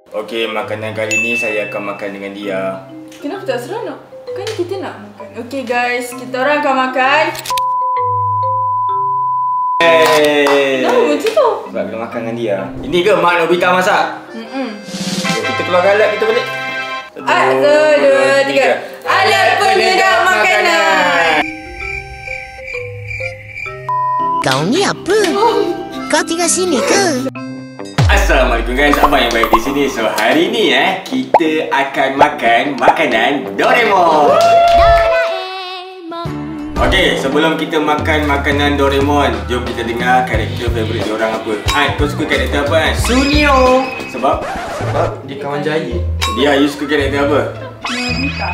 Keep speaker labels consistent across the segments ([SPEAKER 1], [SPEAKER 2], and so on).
[SPEAKER 1] Okey, makanan kali ni saya akan makan dengan dia.
[SPEAKER 2] Kenapa tak seronok? Kan kita nak makan. Okey guys, kita orang akan makan. Kenapa macam tu?
[SPEAKER 1] Sebab kita makan dengan dia. Ini ke Mak Nobita masak? Kita keluar alat kita balik.
[SPEAKER 2] 1, 2, 3. Alat penyedap makanan.
[SPEAKER 3] Kau ni apa? Kau tinggal sini ke?
[SPEAKER 1] Assalamualaikum guys, abang yang baik di sini. So hari ni kita akan makan makanan Doraemon. Okey, sebelum kita makan makanan Doraemon, jom kita dengar karakter favourite diorang apa. Kau suka karakter apa Sunio. Sebab
[SPEAKER 4] dia kawan jahit.
[SPEAKER 1] Dia, you suka karakter apa?
[SPEAKER 2] Nobita.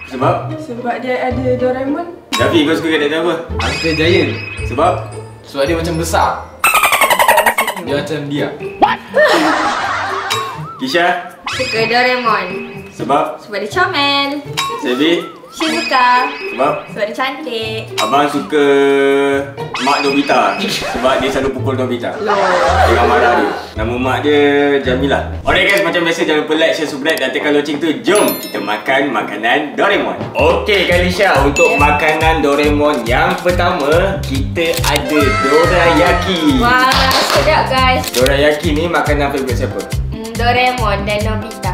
[SPEAKER 1] Sebab
[SPEAKER 2] dia ada Doraemon.
[SPEAKER 1] Davi, kau suka karakter apa?
[SPEAKER 4] Uncle Giant.
[SPEAKER 1] Sebab
[SPEAKER 4] dia macam besar. Dia macam dia.
[SPEAKER 1] Kisha?
[SPEAKER 5] Suka Doraemon.
[SPEAKER 1] Sebab
[SPEAKER 5] dia comel.
[SPEAKER 1] Sebi?
[SPEAKER 5] Shizuka.
[SPEAKER 1] Sebab
[SPEAKER 5] dia cantik.
[SPEAKER 1] abang suka Mak Nobita. Sebab dia selalu pukul Nobita. Dengan marah dia. Nama mak dia Jamilah. Alright guys, macam biasa jangan lupa like, share, subscribe dan tekan loceng tu. Jom kita makan makanan Doraemon. Okey Kalisha, untuk makanan Doraemon yang pertama, kita ada dorayaki.
[SPEAKER 5] Wah, sedap guys.
[SPEAKER 1] Dorayaki ni makanan favourite siapa?
[SPEAKER 5] Doraemon dan Nobita.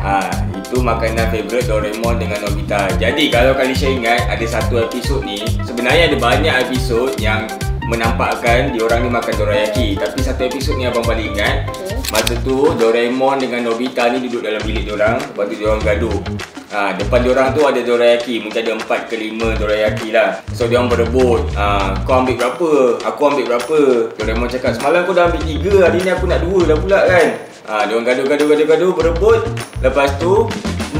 [SPEAKER 1] Itu makanan favourite Doraemon dengan Nobita. Jadi kalau Kalisha ingat, ada satu episod ni, sebenarnya ada banyak episod yang menampakkan diorang ni makan dorayaki. Tapi satu episod ni abang paling ingat. Masa tu Doraemon dengan Nobita ni duduk dalam bilik diorang. Lepas tu diorang gaduh. Depan diorang tu ada dorayaki. Mungkin ada 4 ke 5 dorayaki lah. So diorang berebut. Kau ambil berapa? Aku ambil berapa? Doraemon cakap, semalam kau dah ambil 3, hari ni aku nak 2 dah pula kan. Diorang gaduh, berebut. Lepas tu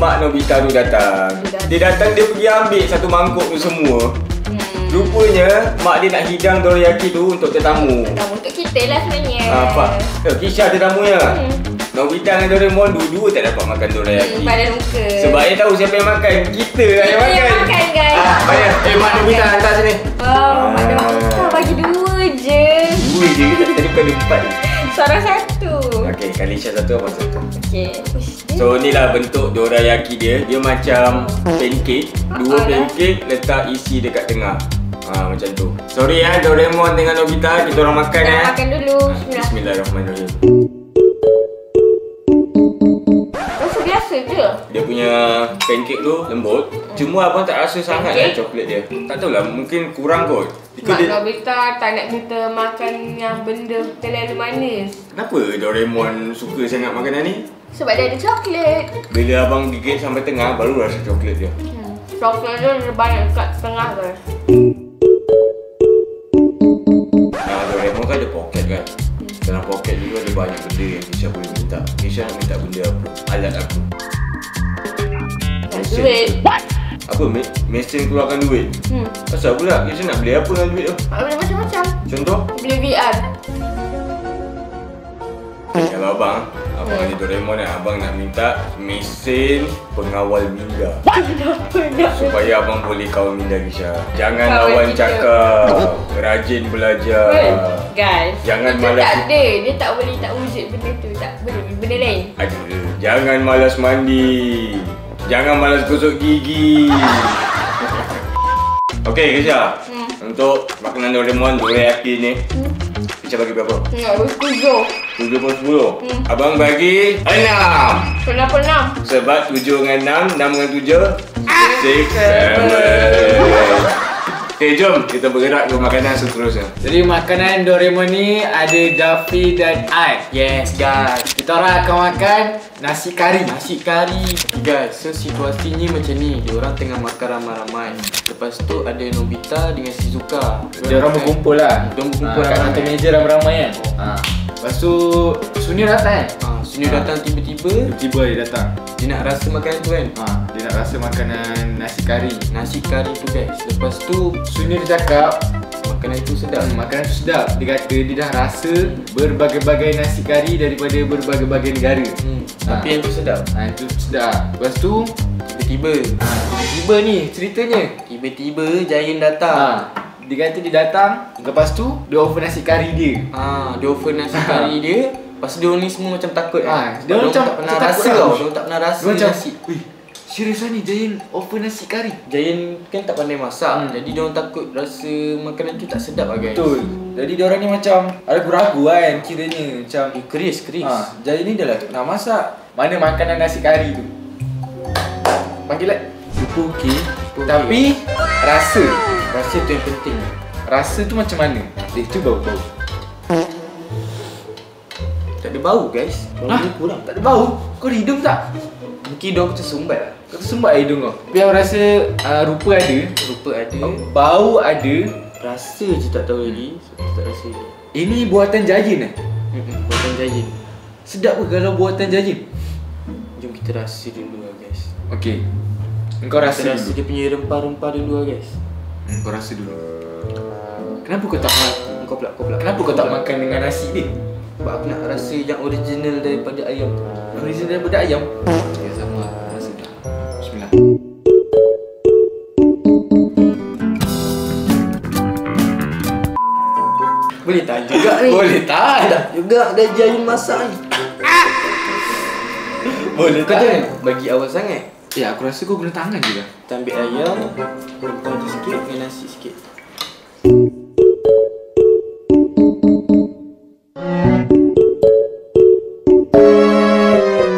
[SPEAKER 1] mak Nobita tu datang. Dia datang, dia pergi ambil satu mangkuk tu semua. Rupanya mak dia nak hidang dorayaki tu untuk tetamu.
[SPEAKER 5] Untuk kita lah sebenarnya.
[SPEAKER 1] Kisha tetamunya. Nobita dengan Doraemon dua-dua tak dapat makan dorayaki.
[SPEAKER 5] Pada muka.
[SPEAKER 1] Sebab dia tahu siapa yang makan. Kita lah yang makan.
[SPEAKER 5] Kita yang makan guys.
[SPEAKER 1] Bayar. Mak Nobita hantar sini.
[SPEAKER 5] Mak Nobita bagi 2 je.
[SPEAKER 1] 2 je ke? Tadi bukan 4.
[SPEAKER 5] Seorang 1.
[SPEAKER 1] Okey, Kalisha 1, abang 1.
[SPEAKER 5] Okey.
[SPEAKER 1] So inilah bentuk dorayaki dia. Dia macam pancake. 2 pancake letak isi dekat tengah. Macam tu. Sorry Doraemon dengan Nobita, kita orang makan
[SPEAKER 5] Makan dulu.
[SPEAKER 1] Bismillahirrahmanirrahim.
[SPEAKER 5] Rasa biasa je.
[SPEAKER 1] Dia punya pancake tu lembut. Cuma abang tak rasa sangat coklat dia. Tak tahulah, mungkin kurang kot.
[SPEAKER 5] Mak Nobita tak nak kita makan yang benda terlalu manis.
[SPEAKER 1] Kenapa Doraemon suka sangat makanan ni?
[SPEAKER 5] Sebab dia ada coklat.
[SPEAKER 1] Bila abang gigit sampai tengah, baru rasa coklat dia.
[SPEAKER 5] Coklat dia banyak kat tengah tu.
[SPEAKER 1] Doraemon kan ada poket kan. Dalam poket juga ada banyak benda yang Kisha boleh minta. Kisha nak minta benda apa? Alat aku.
[SPEAKER 5] Duit.
[SPEAKER 1] Apa? Mesin keluarkan duit? Asal pula Kisha nak beli apa dengan duit tu?
[SPEAKER 5] Beli macam-macam.
[SPEAKER 1] Contoh?
[SPEAKER 5] Beli VR.
[SPEAKER 1] Kalau abang ada Doraemon abang nak minta mesin pengawal minda. Supaya abang boleh kawal minda Kisha. Jangan lawan cakap, rajin belajar.
[SPEAKER 5] Guys,
[SPEAKER 1] jangan
[SPEAKER 5] itu
[SPEAKER 1] malas.
[SPEAKER 5] Tak ada, dia tak boleh tak wujud benda tu. Tak boleh, benda lain.
[SPEAKER 1] Ada. Jangan malas mandi. Jangan malas gosok gigi. Okey Kisha, untuk makanan Doraemon dorayaki ni, Kisha bagi berapa?
[SPEAKER 5] 7.
[SPEAKER 1] 7/10. Abang bagi 6.
[SPEAKER 5] Kenapa 6?
[SPEAKER 1] Sebab 7 dengan 6, 6 dengan 7 6, 7. Okay, jom kita bergerak ke makanan seterusnya.
[SPEAKER 4] Jadi makanan Doraemon ni ada Daffy dan Ike. Yes guys, kita orang akan makan nasi kari. Nasi kari. Okay guys, so situasinya macam ni. Diorang tengah makan ramai-ramai. Lepas tu ada Nobita dengan Shizuka. Diorang berkumpul lah. Diorang berkumpul kat atas meja ramai-ramai kan. Lepas tu Sunil datang kan. Sunil datang tiba-tiba dia datang. Dia nak rasa makanan tu kan. Dia nak rasa makanan nasi kari. Nasi kari tu guys. Lepas tu Sunil cakap makanan itu sedap. Makanan tu sedap. Dia kata dia dah rasa berbagai-bagai nasi kari daripada berbagai-bagai negara.
[SPEAKER 1] Tapi yang tu sedap.
[SPEAKER 4] Itu sedap. Lepas tu tiba-tiba ni ceritanya. Tiba-tiba Giant datang. Dia kata dia datang. Lepas tu dia offer nasi kari dia.
[SPEAKER 1] Dia offer nasi kari dia.
[SPEAKER 4] Lepas tu diorang ni semua macam takut
[SPEAKER 6] Diorang macam
[SPEAKER 4] tak pernah
[SPEAKER 6] takut
[SPEAKER 4] rasa
[SPEAKER 6] lah.
[SPEAKER 4] tau. Diorang tak pernah rasa
[SPEAKER 6] Diorang macam,
[SPEAKER 4] nasi.
[SPEAKER 6] "Wih, serius lah ni Jayan offer nasi kari?"
[SPEAKER 4] Jayan kan tak pandai masak. Jadi diorang takut rasa makanan tu tak sedap lah guys.
[SPEAKER 6] Betul. Jadi diorang ni macam ragu-ragu kan kiranya. Macam
[SPEAKER 4] Keris.
[SPEAKER 6] Jayan ni dah lah nak masak. Mana makanan nasi kari tu? Panggil lah. Itu okey. Tapi rasa
[SPEAKER 4] tu yang penting.
[SPEAKER 6] Rasa tu macam mana? Tu bau.
[SPEAKER 4] Tak ada bau guys. Bau dia kurang.
[SPEAKER 6] Tak ada bau. Kau ada hidung tak?
[SPEAKER 4] Mungkin diorang tersumbat lah.
[SPEAKER 6] Kau tersumbat hidung kau. Tapi aku rasa rupa ada,
[SPEAKER 4] Rupa ada.
[SPEAKER 6] bau ada.
[SPEAKER 4] Rasa je tak tahu lagi. Tak rasa lagi.
[SPEAKER 6] Ini buatan Jayan
[SPEAKER 4] Buatan Jayan.
[SPEAKER 6] Sedap ke kalau buatan Jayan?
[SPEAKER 4] Jom kita rasa dulu lah guys.
[SPEAKER 6] Okey. Engkau rasa
[SPEAKER 4] Kita rasa
[SPEAKER 6] dulu.
[SPEAKER 4] dia punya rempah-rempah dulu lah guys.
[SPEAKER 6] Kau rasa dulu. Kenapa kau tak
[SPEAKER 4] Kau pula.
[SPEAKER 6] Kenapa kau tak makan dengan nasi ni?
[SPEAKER 4] Sebab aku nak rasa yang original daripada ayam tu.
[SPEAKER 6] Original daripada ayam. Ya sama. Rasa dah. Bismillah.
[SPEAKER 4] Boleh tahan juga ni.
[SPEAKER 6] Boleh tak?
[SPEAKER 4] Sedap juga dah Jayan masak ni.
[SPEAKER 6] Boleh
[SPEAKER 4] Kau jangan bagi awal sangat.
[SPEAKER 6] Ya, aku rasa kau guna tangan je dah.
[SPEAKER 4] Kita ambil ayam, rempah tu sikit dengan nasi sikit.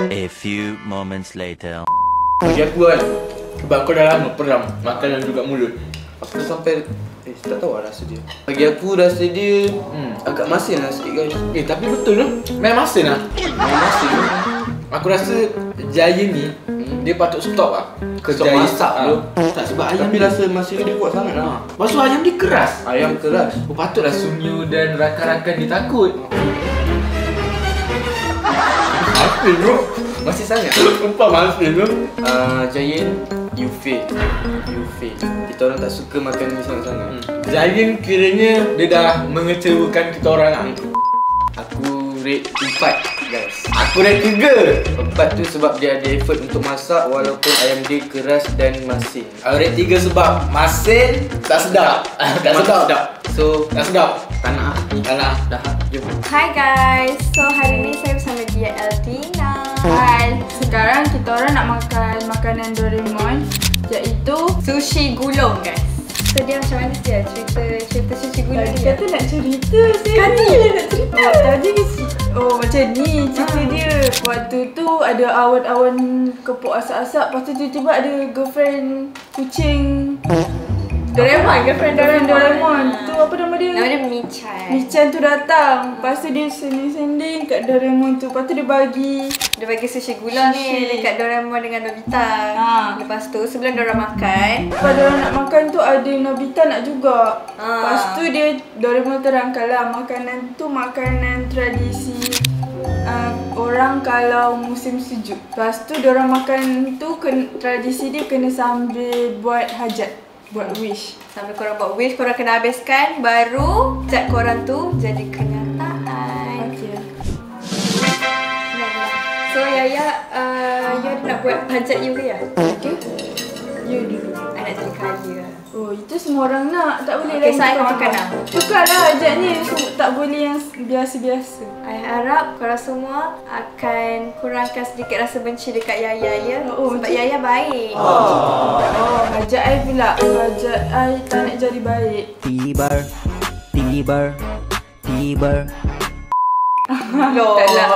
[SPEAKER 7] A few moments later.
[SPEAKER 6] Bagi aku kan, sebab kau dah lama peram makanan juga mulut.
[SPEAKER 4] Aku sampai tak tahu lah rasa dia. Bagi aku rasa dia agak masin lah sikit guys.
[SPEAKER 6] Tapi betul tu. Memang masin lah.
[SPEAKER 4] Memang masin.
[SPEAKER 6] Aku rasa Jayan ni dia patut stop lah.
[SPEAKER 4] Stop masak tu.
[SPEAKER 6] Tak sebab ayam
[SPEAKER 4] Tapi
[SPEAKER 6] dia
[SPEAKER 4] rasa masin dia kuat sangat lah.
[SPEAKER 6] Lepas tu ayam dia keras.
[SPEAKER 4] Ayam keras.
[SPEAKER 6] Patutlah Sunyu dan rakan-rakan dia takut. Masin bro.
[SPEAKER 4] Masih sangat.
[SPEAKER 6] Sumpah masin tu.
[SPEAKER 4] Jayan, you fail. Kita orang tak suka makan ni sangat-sangat.
[SPEAKER 6] Jayan kiranya dia dah mengecewakan kita orang lah.
[SPEAKER 4] Aku rate 4 guys.
[SPEAKER 6] Aku rate 3.
[SPEAKER 4] 4 tu sebab dia ada effort untuk masak walaupun ayam dia keras dan masin.
[SPEAKER 6] Aku rate 3 sebab masin tak sedap. Tak sedap.
[SPEAKER 4] So,
[SPEAKER 6] Tak sedap.
[SPEAKER 4] tak nak.
[SPEAKER 6] Dah.
[SPEAKER 4] Jom.
[SPEAKER 5] Hi guys, so hari ni saya bersama dia Eltina.
[SPEAKER 2] Hai, sekarang kita orang nak makan makanan Doraemon, iaitu
[SPEAKER 5] Sushi gulung guys. So dia macam mana dia cerita sushi gulung
[SPEAKER 2] tadi
[SPEAKER 5] dia?
[SPEAKER 2] kata nak cerita saya.
[SPEAKER 5] Tadi nak cerita.
[SPEAKER 2] Tadi macam ni cerita dia. Waktu tu ada awan-awan kepuk asap-asap, lepas tu tiba-tiba ada girlfriend kucing
[SPEAKER 5] Doraemon, girlfriend
[SPEAKER 2] Doraemon. Tu apa nama dia?
[SPEAKER 5] Nama dia Michan.
[SPEAKER 2] Michan tu datang. Lepas tu dia sending-sending kat Doraemon tu. Lepas tu dia bagi
[SPEAKER 5] sushi gulung ni dekat Doraemon dengan Nobita. Lepas tu sebelum diorang makan,
[SPEAKER 2] lepas diorang nak makan tu ada Nobita nak juga. Lepas tu dia Doraemon terangkan lah makanan tu makanan tradisi orang kalau musim sejuk. Lepas tu diorang makan tu tradisi dia kena sambil buat hajat, buat wish.
[SPEAKER 5] sambil korang buat wish, korang kena habiskan, baru cat korang tu jadi kenyataan.
[SPEAKER 2] Okay.
[SPEAKER 5] So Yaya, you nak buat hajat you ke ya?
[SPEAKER 2] Okay. You dulu.
[SPEAKER 5] I nak jadi kaya.
[SPEAKER 2] Oh, itu semua orang nak. Tak boleh
[SPEAKER 5] Okay, so I akan
[SPEAKER 2] tukar.
[SPEAKER 5] makan lah.
[SPEAKER 2] Tukar lah hajatnya. Tak boleh yang biasa-biasa.
[SPEAKER 5] I harap korang semua akan kurangkan sedikit rasa benci dekat Yaya ya.
[SPEAKER 2] Oh,
[SPEAKER 5] sebab Yaya baik.
[SPEAKER 2] Oh, hajat I pula. Hajat I tak nak jadi baik.
[SPEAKER 7] Tiber.
[SPEAKER 2] Taklah.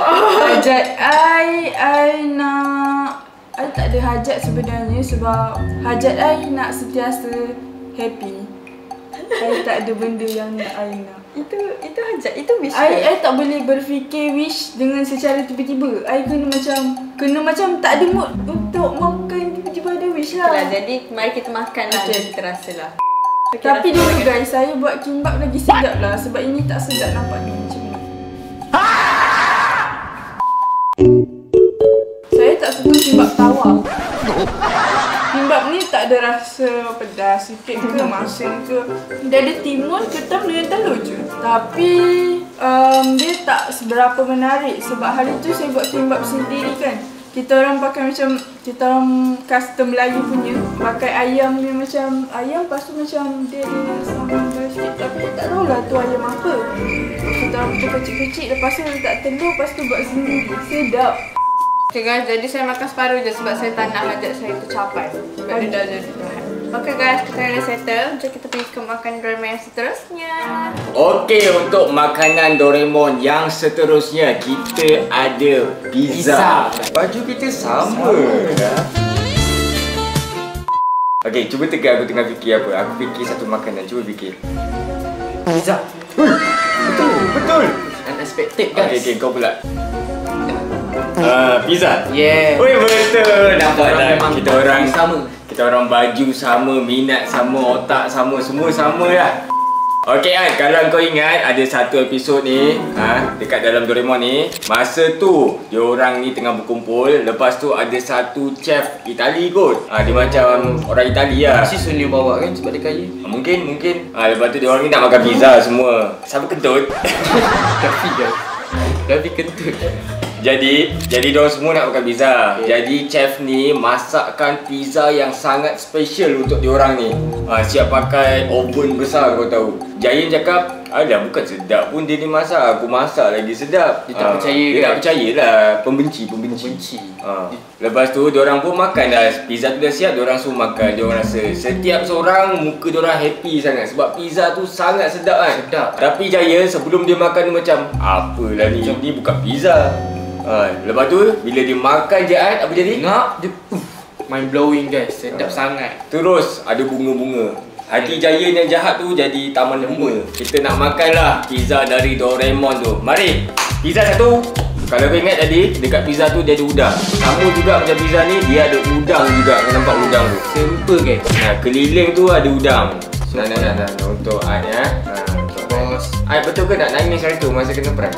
[SPEAKER 2] Hajat I nak... I tak ada hajat sebenarnya sebab hajat I nak sentiasa happy. I tak ada benda yang I nak.
[SPEAKER 5] Itu hajat, itu wish.
[SPEAKER 2] I tak boleh berfikir wish dengan secara tiba-tiba. I kena macam tak ada mood untuk makan, tiba-tiba ada wish lah.
[SPEAKER 5] Itulah, jadi mari kita makan lah.
[SPEAKER 2] Okay.
[SPEAKER 5] Kita rasalah. Okay,
[SPEAKER 2] Tapi
[SPEAKER 5] rasa
[SPEAKER 2] dulu
[SPEAKER 5] makan.
[SPEAKER 2] guys, saya buat kimbap lagi sedap lah. Sebab ini tak sedap nampak dia macam ni. Saya tak suka kimbap tawar. Kimbap ni tak ada rasa pedas sikit ke, masin ke. Dia ada timun, ketam dengan telur je. Tapi dia tak seberapa menarik. Sebab hari tu saya buat kimbap sendiri kan. kita orang pakai macam kita orang custom Melayu punya, pakai ayam ni macam ayam, lepas tu macam dia sambal sikit, tapi tak tahulah tu ayam apa. Kita orang potong kecil-kecil, lepas tu letak telur, lepas tu buat sendiri. Sedap.
[SPEAKER 5] Okay guys, jadi saya makan separuh je sebab saya tak nak hajat saya tercapai. Sebab dia dah jadi bahan. Okay guys, kita dah settle. Jom kita pergi ke makan Doraemon yang seterusnya.
[SPEAKER 1] Okey, untuk makanan Doraemon yang seterusnya kita ada pizza. Baju kita sama. Okey, cuba teka aku tengah fikir apa. Aku fikir satu makanan, cuba fikir.
[SPEAKER 4] Pizza.
[SPEAKER 1] Betul.
[SPEAKER 4] Unexpected guys.
[SPEAKER 1] Okey, kau pula. Pizza.
[SPEAKER 4] Yeah.
[SPEAKER 1] Oi, betul. Nampak tak?
[SPEAKER 4] memang
[SPEAKER 1] Kita orang
[SPEAKER 4] sama.
[SPEAKER 1] Kita orang baju sama, minat sama, otak sama, semua sama lah. Okey An, kalau kau ingat ada satu episod ni dekat dalam Doraemon ni, masa tu diorang ni tengah berkumpul, lepas tu ada satu chef Itali kot. Dia macam orang Itali lah.
[SPEAKER 4] Si Sunil bawa kan sebab dia kaya.
[SPEAKER 1] Mungkin. Lepas tu diorang ni nak makan pizza semua. Siapa kentut?
[SPEAKER 4] Tapi kentut.
[SPEAKER 1] Jadi diorang semua nak makan pizza. Jadi chef ni masakkan pizza yang sangat special untuk diorang ni. Siap pakai oven besar, kau tahu. Giant cakap, "Alah, bukan sedap pun dia ni masak. Aku masak lagi sedap."
[SPEAKER 4] Dia tak percaya
[SPEAKER 1] Dia
[SPEAKER 4] kan?
[SPEAKER 1] tak percayalah. Pembenci. Lepas tu diorang pun makan dah. Pizza tu dah siap, diorang semua makan. Diorang rasa setiap seorang muka diorang happy sangat sebab pizza tu sangat sedap kan.
[SPEAKER 4] Sedap.
[SPEAKER 1] Tapi Giant sebelum dia makan tu macam, apalah ni bukan pizza. Lepas tu bila dia makan je apa jadi?
[SPEAKER 4] Tengok dia mind blowing guys. Sedap sangat.
[SPEAKER 1] Terus ada bunga-bunga. Hati Giant yang jahat tu jadi taman bunga. Kita nak makan lah pizza dari Doraemon tu. Mari, pizza satu. Kalau kau ingat tadi, dekat pizza tu dia ada udang. Sama juga macam pizza ni, dia ada udang juga. Kau nampak udang tu?
[SPEAKER 4] Simple guys.
[SPEAKER 1] Keliling tu ada udang. Nah. Untuk Ait ya.
[SPEAKER 4] Bos.
[SPEAKER 1] Ait betul ke nak nangis hari tu masa kena prank?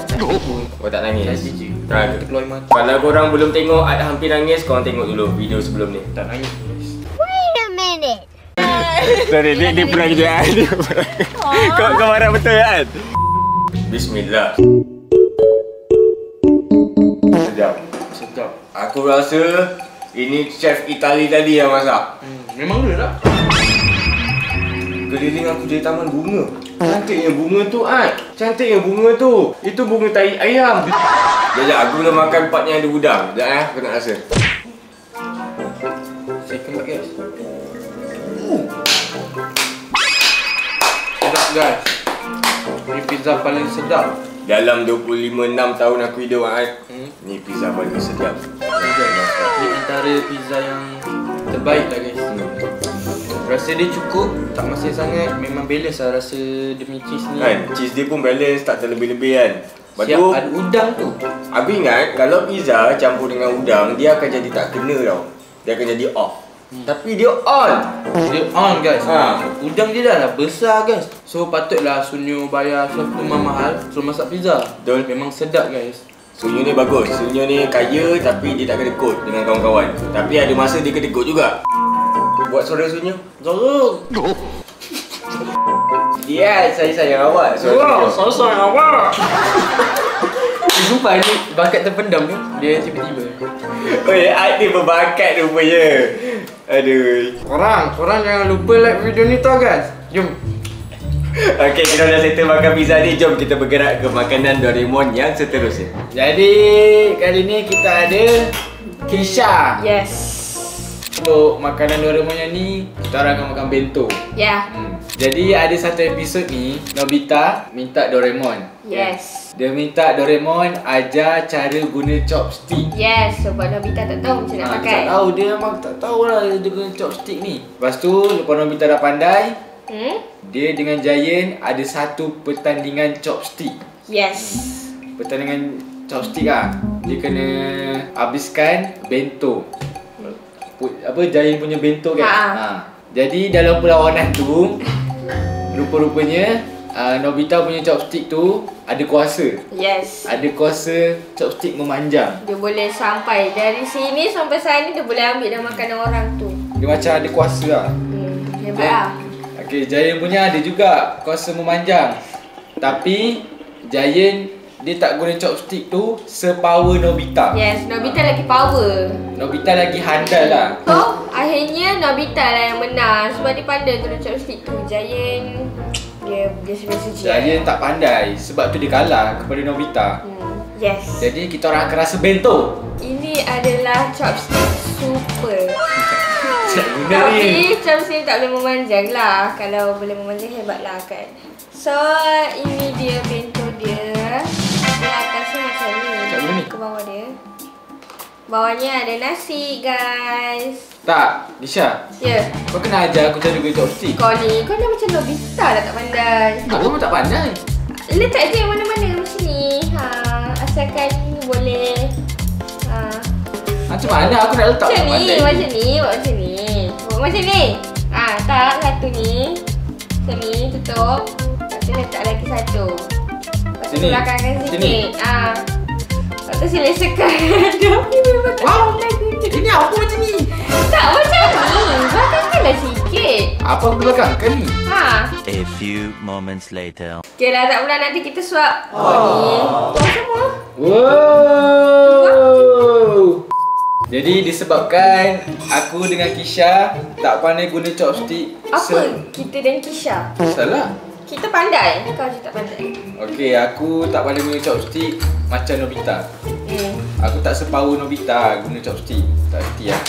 [SPEAKER 1] Kau tak nangis?
[SPEAKER 4] Jadi je.
[SPEAKER 1] Kita
[SPEAKER 4] keluar mata.
[SPEAKER 1] Kalau korang belum tengok Ait hampir nangis, korang tengok dulu video sebelum ni.
[SPEAKER 4] Tak nangis.
[SPEAKER 3] Wait a minute.
[SPEAKER 1] Sorry, dia prank je kan. Kau marah betul kan? Bismillah. Sedap. Aku rasa ini chef Itali tadi yang masak.
[SPEAKER 4] Memang dia tak?
[SPEAKER 1] Keliling aku jadi taman bunga. Cantiknya bunga tu, Ait. Cantiknya bunga tu. Itu bunga tai ayam. Sekejap, aku belum makan part yang ada udang. Sekejap aku nak rasa.
[SPEAKER 4] Saya kembali guys. Sedap guys. Ini pizza paling sedap.
[SPEAKER 1] Dalam 25-6 tahun aku hidup, Ait. Ni pizza paling sedap.
[SPEAKER 4] Ini antara pizza yang terbaik lah guys. Rasa dia cukup, tak masin sangat. Memang balance lah rasa demi cheese ni.
[SPEAKER 1] Kan, cheese dia pun balance, tak terlebih-lebih kan. Lepas
[SPEAKER 4] Siap
[SPEAKER 1] tu,
[SPEAKER 4] ada udang tu.
[SPEAKER 1] aku ingat kalau pizza campur dengan udang, dia akan jadi tak kena tau. Dia akan jadi off. Tapi dia on.
[SPEAKER 4] Dia on guys. Udang dia dah lah besar guys. So patutlah Sunyo bayar satu mahal suruh masak pizza.
[SPEAKER 1] Betul.
[SPEAKER 4] Memang sedap guys.
[SPEAKER 1] Sunyo ni bagus. Sunyo ni kaya tapi dia tak kedekut dengan kawan-kawan. Tapi ada masa dia kedekut juga. Buat suara Sunyo.
[SPEAKER 4] Tolong.
[SPEAKER 1] Ya, saya sayang awak.
[SPEAKER 4] Wow, saya sayang awak. Sumpah ni bakat terpendam ni. Dia tiba-tiba.
[SPEAKER 1] Oi, Ait ni berbakat rupanya. Aduh.
[SPEAKER 4] Korang jangan lupa like video ni tau guys. Jom.
[SPEAKER 1] Okey, kita dah settle makan pizza ni. Jom kita bergerak ke makanan Doraemon yang seterusnya.
[SPEAKER 4] Jadi kali ni kita ada Kisha.
[SPEAKER 5] Yes.
[SPEAKER 4] Untuk makanan Doraemon yang ni, kita orang akan makan bento.
[SPEAKER 5] Ya.
[SPEAKER 4] Jadi ada satu episod ni, Nobita minta Doraemon.
[SPEAKER 5] Yes.
[SPEAKER 4] Dia minta Doraemon ajar cara guna chopstick.
[SPEAKER 5] Yes, sebab Nobita tak tahu macam nak pakai.
[SPEAKER 4] Tak tahu, dia memang tak tahu lah dia guna chopstick ni. Lepas tu, lepas Nobita dah pandai, dia dengan Giant ada satu pertandingan chopstick.
[SPEAKER 5] Yes.
[SPEAKER 4] Pertandingan chopstick lah. Dia kena habiskan bento. Giant punya bento kan. Jadi dalam perlawanan tu, rupa-rupanya Nobita punya chopstick tu ada kuasa.
[SPEAKER 5] Yes.
[SPEAKER 4] Ada kuasa chopstick memanjang.
[SPEAKER 5] Dia boleh sampai dari sini sampai sana, dia boleh ambil dan makan orang tu.
[SPEAKER 4] Dia macam ada kuasa lah.
[SPEAKER 5] Hebat lah.
[SPEAKER 4] Okay, Giant punya ada juga kuasa memanjang. Tapi Giant
[SPEAKER 6] dia tak guna chopstick tu sepower Nobita.
[SPEAKER 5] Yes, Nobita lagi power.
[SPEAKER 6] Nobita lagi handal lah.
[SPEAKER 5] So, akhirnya Nobita lah yang menang sebab dia pandai guna chopstick tu. Giant dia biasa-biasa je.
[SPEAKER 6] Dia tak pandai sebab tu dia kalah kepada Nobita.
[SPEAKER 5] Yes.
[SPEAKER 6] Jadi kita orang akan rasa bento.
[SPEAKER 5] Ini adalah chopstick super.
[SPEAKER 6] Guna
[SPEAKER 5] Tapi chopstick tak boleh memanjang lah. Kalau boleh memanjang hebat lah kan. So, ini dia bento dia. Dia atasnya macam ni. Ke bawah dia. Bawahnya ada nasi guys.
[SPEAKER 6] Tak, Disha.
[SPEAKER 5] Ya.
[SPEAKER 6] Kau kena ajar aku cara guna chopstick.
[SPEAKER 5] Kau ni dah macam Nobita lah tak pandai.
[SPEAKER 6] Aku pun tak pandai.
[SPEAKER 5] Letak je mana-mana macam ni. Asalkan boleh.
[SPEAKER 6] Macam mana aku nak letak
[SPEAKER 5] Macam
[SPEAKER 6] pandai?
[SPEAKER 5] ni, macam ni. Buat macam ni. Tak, satu ni. Macam ni, tutup. Lepas tu letak lagi satu. Lepas tu
[SPEAKER 6] Sini.
[SPEAKER 5] belakangkan
[SPEAKER 6] Sini.
[SPEAKER 5] sikit. Lepas tu silakan. Tapi memang tak pandai guna.
[SPEAKER 6] Ini apa macam ni?
[SPEAKER 5] Tak, macam ni. Belakangkanlah sikit.
[SPEAKER 6] Apa belakang kan ni?
[SPEAKER 7] A few moments later.
[SPEAKER 5] Okay lah, tak pula nanti kita suap. Ni. Tuang semua.
[SPEAKER 6] Wow. Jadi disebabkan aku dengan Kisha tak pandai guna chopstick.
[SPEAKER 5] Apa kita dan Kisha?
[SPEAKER 6] Salah.
[SPEAKER 5] Kita pandai. Kau je tak pandai.
[SPEAKER 6] Okey, aku tak pandai guna chopstick macam Nobita. Aku tak sepower Nobita guna chopstick. Tak reti lah.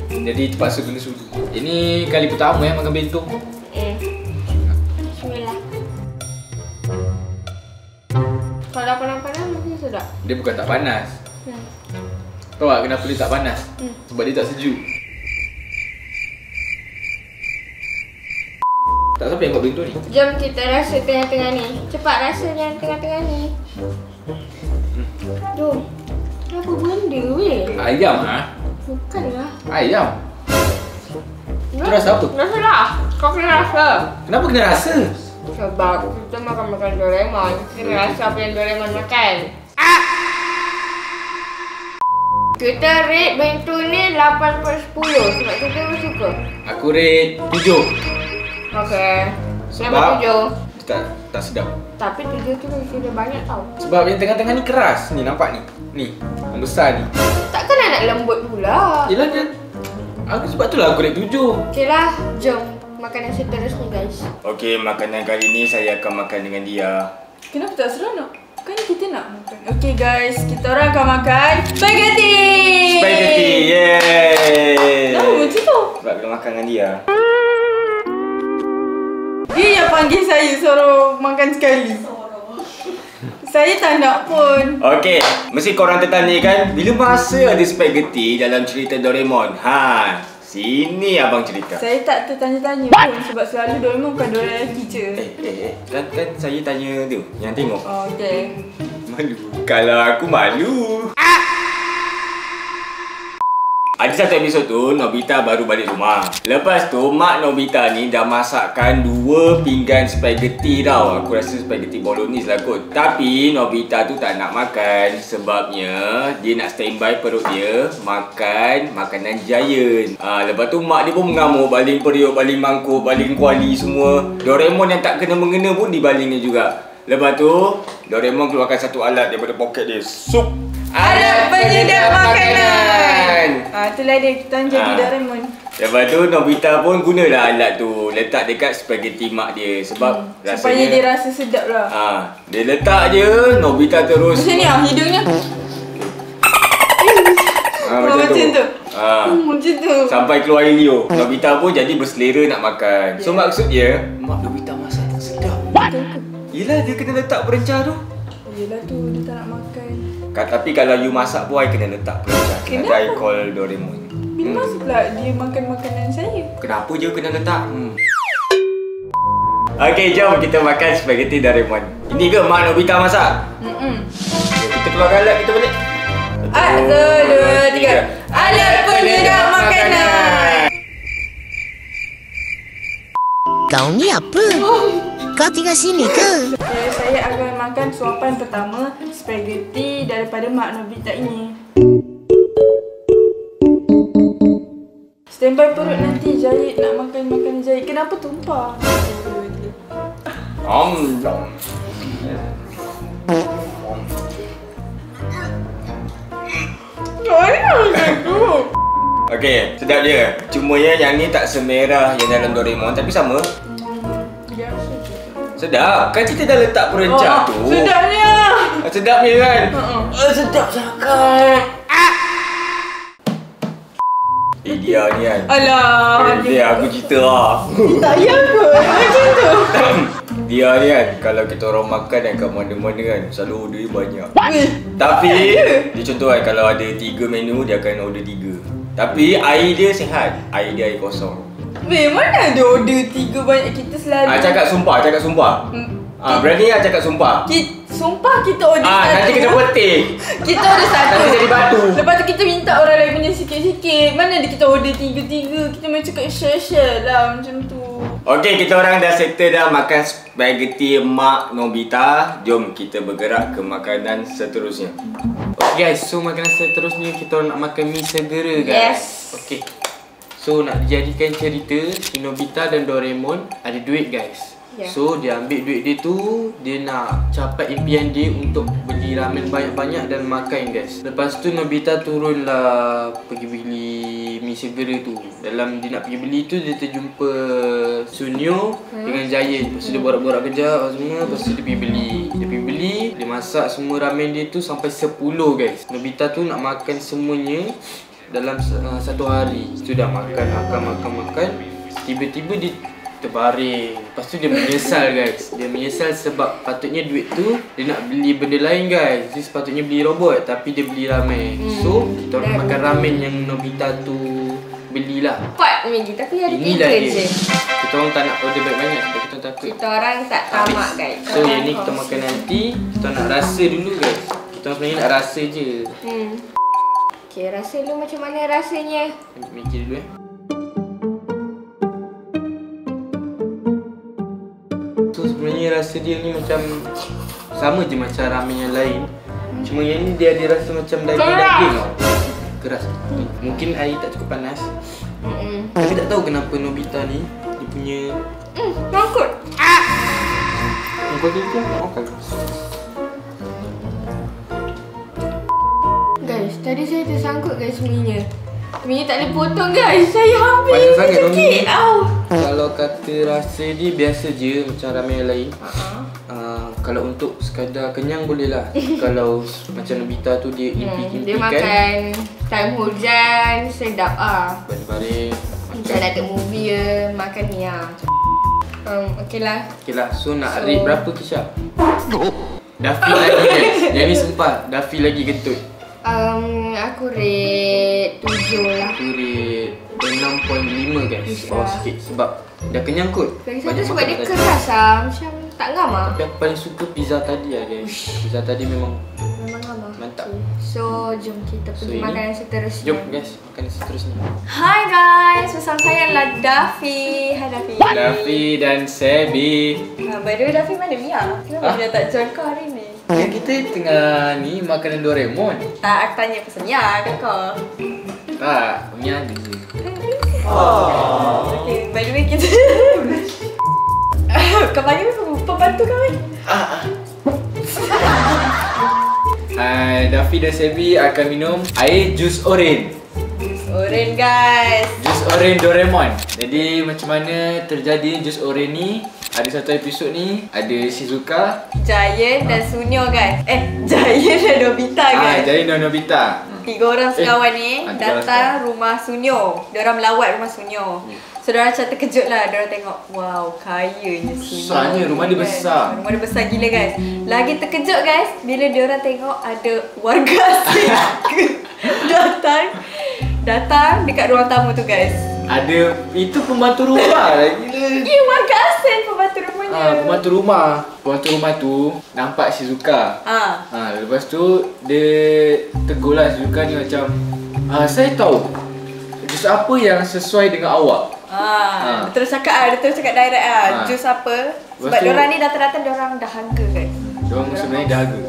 [SPEAKER 6] Jadi terpaksa guna sudi. Ini kali pertama makan bento.
[SPEAKER 5] Bismillah. Kalau panas-panas mesti sedap.
[SPEAKER 6] Dia bukan tak panas. Tahu tak kenapa dia tak panas? Sebab dia tak sejuk. Tak siapa yang buat bento ni?
[SPEAKER 5] Jom kita rasa tengah-tengah ni. Cepat rasa yang tengah-tengah ni. Jom. Apa benda weh?
[SPEAKER 6] Ayam ah?
[SPEAKER 5] Bukanlah.
[SPEAKER 6] Ayam. Itu rasa apa?
[SPEAKER 5] Rasa lah. Kau kena rasa.
[SPEAKER 6] Kenapa kena rasa?
[SPEAKER 5] Sebab kita makan Doraemon. Kita rasa apa yang Doraemon makan. Kita rate bento ni 8/10 sebab kita pun suka.
[SPEAKER 6] Aku rate 7.
[SPEAKER 5] Okay.
[SPEAKER 6] Sebab
[SPEAKER 5] 7.
[SPEAKER 6] tak sedap.
[SPEAKER 5] Tapi 7 tu sudah banyak tau.
[SPEAKER 6] Sebab yang tengah-tengah ni keras. Ni nampak ni. Ni, yang besar ni.
[SPEAKER 5] Takkan nak lembut pula.
[SPEAKER 6] Yelah dia. Aku sebab tu lah aku rate 7.
[SPEAKER 5] Okay lah, jom makan yang seterusnya guys.
[SPEAKER 1] Okey, makanan kali ni saya akan makan dengan dia.
[SPEAKER 2] Kenapa tak seronok? Kan kita nak makan. Okay guys, kita orang akan makan spaghetti.
[SPEAKER 1] Spaghetti, yeay.
[SPEAKER 2] Kenapa macam tu?
[SPEAKER 1] Sebab kita makan dengan dia.
[SPEAKER 2] Dia yang panggil saya suruh makan sekali. Saya tak nak pun.
[SPEAKER 1] Okey, mesti korang tertanya kan, bila masa ada spaghetti dalam cerita Doraemon? Sini abang cerita.
[SPEAKER 2] Saya tak tertanya-tanya pun sebab selalu Doraemon bukan Dorayaki je.
[SPEAKER 1] Kan saya tanya dia yang tengok.
[SPEAKER 2] Oh, okay.
[SPEAKER 1] Malu. Kalau aku malu. Ada satu episod tu, Nobita baru balik rumah. Lepas tu, mak Nobita ni dah masakkan 2 pinggan spaghetti tau. Aku rasa spaghetti bolognese lah kot. Tapi, Nobita tu tak nak makan. Sebabnya, dia nak standby perut dia makan makanan Giant. Lepas tu, mak dia pun mengamuk. Baling periuk, baling mangkuk, baling kuali semua. Doraemon yang tak kena-mengena pun dibalingnya juga. Lepas tu, Doraemon keluarkan satu alat daripada poket dia. Sup!
[SPEAKER 2] Alat penyedap makanan. Itulah dia, kita jadi Doraemon.
[SPEAKER 1] Lepas tu Nobita pun gunalah alat tu. Letak dekat spaghetti mak dia. Sebab rasanya
[SPEAKER 2] supaya dia rasa sedap lah.
[SPEAKER 1] Dia letak je, Nobita terus
[SPEAKER 2] macam ni hidungnya.
[SPEAKER 1] macam tu.
[SPEAKER 2] Macam tu.
[SPEAKER 1] Sampai keluar air liur. Nobita pun jadi berselera nak makan. So maksud dia, mak Nobita masak tak sedap. Yelah, dia kena letak perencah tu.
[SPEAKER 2] Yelah tu, dia tak nak makan.
[SPEAKER 1] Tapi kalau you masak pun, I kena letak perencah. Nanti I call Doraemon.
[SPEAKER 2] Bila masa pula dia makan makanan saya?
[SPEAKER 1] Kenapa je kena letak? Okay, jom kita makan spaghetti Doraemon. Ini ke mak Nobita masak? Kita keluarkan alat kita balik.
[SPEAKER 2] 1, 2, 3. Alat penyedap makanan.
[SPEAKER 3] Kau ni apa? Kau tinggal sini ke?
[SPEAKER 2] Okay, saya akan makan suapan pertama spaghetti daripada mak Nobita ini. Standby perut nanti Jahit nak makan makanan Jahit. Kenapa tumpah? 1, 2, 3.
[SPEAKER 1] Okey, sedap dia. Cuma yang ni tak semerah yang dalam Doraemon tapi sama. Sedap. Kan kita dah letak perencah tu.
[SPEAKER 2] Sedapnya.
[SPEAKER 1] Sedapnya kan? Sedap sangat. Dia ni kan.
[SPEAKER 2] Alah.
[SPEAKER 1] Dia aku cerita lah.
[SPEAKER 2] Tak payah kot. Macam tu.
[SPEAKER 1] Dia ni kan, kalau kita orang makan kan kat mana-mana kan, selalu order dia banyak. Tapi, dia contoh kan, kalau ada 3 menu, dia akan order 3. Tapi, air dia sihat. Air dia air kosong.
[SPEAKER 2] Mana ada order 3 banyak, kita selalu.
[SPEAKER 1] Cakap sumpah. Berani lah cakap sumpah.
[SPEAKER 2] Sumpah kita order satu.
[SPEAKER 1] Nanti kena petik.
[SPEAKER 2] Kita order satu.
[SPEAKER 1] Nanti jadi batu.
[SPEAKER 2] Lepas tu kita minta orang lain punya sikit-sikit. Mana ada kita order 3-3. Kita macam cakap share-share lah macam tu.
[SPEAKER 1] Okey, kita orang dah settle dah makan spaghetti Mak Nobita. Jom kita bergerak ke makanan seterusnya.
[SPEAKER 4] Okay guys, so makanan seterusnya kita orang nak makan mi segera guys.
[SPEAKER 5] Yes.
[SPEAKER 4] Okay. So nak dijadikan cerita, si Nobita dan Doraemon ada duit guys.
[SPEAKER 5] Yeah.
[SPEAKER 4] So dia ambil duit dia tu, dia nak capai impian dia untuk beli ramen banyak-banyak dan makan guys. Lepas tu Nobita turunlah pergi beli mi segera tu. Dalam dia nak pergi beli tu dia terjumpa Sunyo dengan Giant. Lepas tu dia borak-borak kejap semua. Lepas tu dia pergi beli. Dia masak semua ramen dia tu sampai 10 guys. Nobita tu nak makan semuanya dalam satu hari. Sudah makan. Tiba-tiba dia terbaring. Lepas tu dia menyesal guys. Dia menyesal sebab patutnya duit tu dia nak beli benda lain guys. Dia sepatutnya beli robot tapi dia beli ramen. So kita orang makan ramen yang Nobita tu belilah.
[SPEAKER 5] 4 minggu tapi ada 3
[SPEAKER 4] Inilah dia.
[SPEAKER 5] je.
[SPEAKER 4] Kita orang tak nak order banyak-banyak sebab kita takut
[SPEAKER 5] Kita orang tak tamak guys.
[SPEAKER 4] So yang ni kita makan nanti. Kita nak rasa dulu guys. Kita orang sebenarnya nak rasa je.
[SPEAKER 5] Okay, rasa dulu macam mana rasanya.
[SPEAKER 4] Mikir dulu So sebenarnya rasa dia ni macam sama je macam ramen yang lain. Cuma yang ni dia ada rasa macam daging-daging tau. Keras. Mungkin air tak cukup panas. Tapi tak tahu kenapa Nobita ni dia punya
[SPEAKER 5] Takut.
[SPEAKER 4] Kau tu makan.
[SPEAKER 5] Guys, tadi saya tersangkut guys semuanya. Semuanya tak boleh potong guys. Saya hampir
[SPEAKER 4] Panas sangat dong
[SPEAKER 5] sikit.
[SPEAKER 4] ni. Kalau kata rasa dia biasa je macam ramen yang lain. Kalau untuk sekadar kenyang boleh lah. Kalau macam Nobita tu dia impi-impi
[SPEAKER 5] Dia
[SPEAKER 4] kan.
[SPEAKER 5] makan time hujan, sedap
[SPEAKER 4] Baring-baring.
[SPEAKER 5] Macam ada movie je, makan ni okey lah.
[SPEAKER 4] Okay lah, so nak rate berapa Kisha? Daffy lagi guys. Yang ni sumpah, Daffy lagi kentut.
[SPEAKER 5] Aku rate 7 lah.
[SPEAKER 4] Aku rate 6.5 guys. Bawah sikit sebab dah kenyang kot.
[SPEAKER 5] Bagi saya tu sebab dia keras macam tak ngam
[SPEAKER 4] Tapi aku paling suka pizza tadi lah guys. Pizza tadi memang
[SPEAKER 5] ngam
[SPEAKER 4] mantap.
[SPEAKER 5] So jom kita pergi makanan seterusnya.
[SPEAKER 4] Jom guys, makanan seterusnya.
[SPEAKER 5] Hi guys, bersama saya adalah Daffy. Hi Daffy.
[SPEAKER 4] Daffy dan Sebi.
[SPEAKER 5] By the way Daffy mana Mia? Kenapa dia tak join kau hari ni?
[SPEAKER 4] Ya, kita tengah ni makanan Doraemon.
[SPEAKER 5] Tak, aku tanya pasal Mia kat kau.
[SPEAKER 4] Tak, Mia ada je.
[SPEAKER 5] Okay, by the way kita kau panggil pembantu kau kan?
[SPEAKER 4] Hai, Daffy dan Sebi akan minum air jus oren.
[SPEAKER 5] Oren guys.
[SPEAKER 4] Jus oren Doraemon. Jadi macam mana terjadi jus oren ni? Ada satu episod ni, ada Shizuka,
[SPEAKER 5] Giant dan Sunyo guys. Giant dan Nobita guys.
[SPEAKER 4] Giant dan Nobita.
[SPEAKER 5] 3 orang sekawan ni
[SPEAKER 4] tiga orang
[SPEAKER 5] datang rumah Sunyo. Diorang melawat rumah Sunyo. So diorang macam terkejut lah. Diorang tengok, wow, kayanya Sunyo.
[SPEAKER 4] Besarnya, rumah dia besar.
[SPEAKER 5] Rumah dia besar gila guys. Lagi terkejut guys bila diorang tengok ada warga asing datang dekat ruang tamu tu guys.
[SPEAKER 4] Ada, itu pembantu rumah lah, gila.
[SPEAKER 5] Ya, warga asing pembantu rumahnya.
[SPEAKER 4] Pembantu rumah tu nampak Shizuka. Lepas tu dia tegur lah Shizuka ni macam, saya tahu jus apa yang sesuai dengan awak.
[SPEAKER 5] Dia terus cakap direct jus apa. Sebab diorang ni datang-datang diorang dahaga guys.
[SPEAKER 4] Diorang sebenarnya dahaga.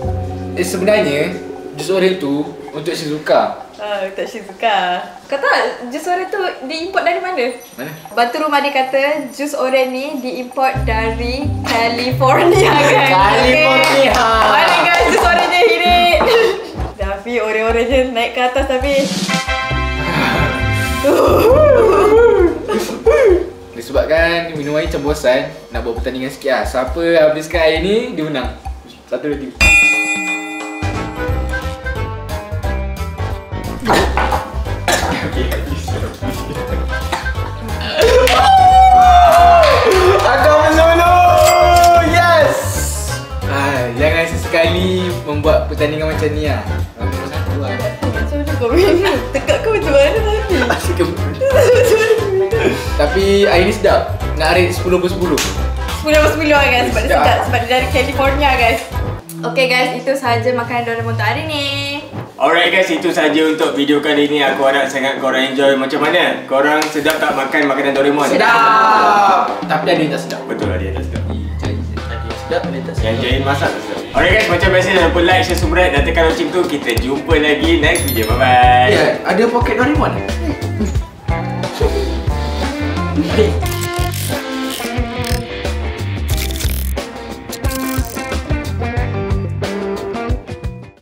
[SPEAKER 4] Sebenarnya jus oren tu untuk Shizuka.
[SPEAKER 5] Untuk Shizuka. Kau tahu jus oren tu diimport dari mana?
[SPEAKER 4] Mana?
[SPEAKER 5] Bantu rumah dia kata jus oren ni diimport dari California guys.
[SPEAKER 4] California.
[SPEAKER 5] Mana guys jus oren dia hirit. Daffy Tapi orang-orang je naik ke atas tapi
[SPEAKER 6] Disebabkan minum air macam bosan, nak buat pertandingan sikit lah. Siapa habiskan air ni, dia menang. 1, 2, 3. Okay, habis. Aku menang! Yes! Jangan sesekali membuat pertandingan macam ni lah. Nombor 1 lah.
[SPEAKER 5] macam mana kau minum? Tekak kau macam mana tadi?
[SPEAKER 6] Macam mana? Tapi air ni sedap. Nak rate 10/10.
[SPEAKER 5] 10/10 lah guys, sebab dia sedap. Sebab dia dari California guys. Okay guys, itu sahaja makanan Doraemon untuk hari ni.
[SPEAKER 1] Alright guys, itu saja untuk video kali ni. Aku harap sangat korang enjoy. Macam mana? Korang sedap tak makan makanan Doraemon?
[SPEAKER 6] Sedap! Tapi ada yang tak sedap.
[SPEAKER 1] Betul, ada yang tak sedap.
[SPEAKER 6] Sedap, ada yang tak sedap.
[SPEAKER 1] Yang Jain masak tak sedap. Alright guys, macam biasa jangan lupa like, share, subscribe dan tekan lonceng tu. Kita jumpa lagi next video. Bye-bye.
[SPEAKER 6] Ya, ada poket Doraemon. Hey.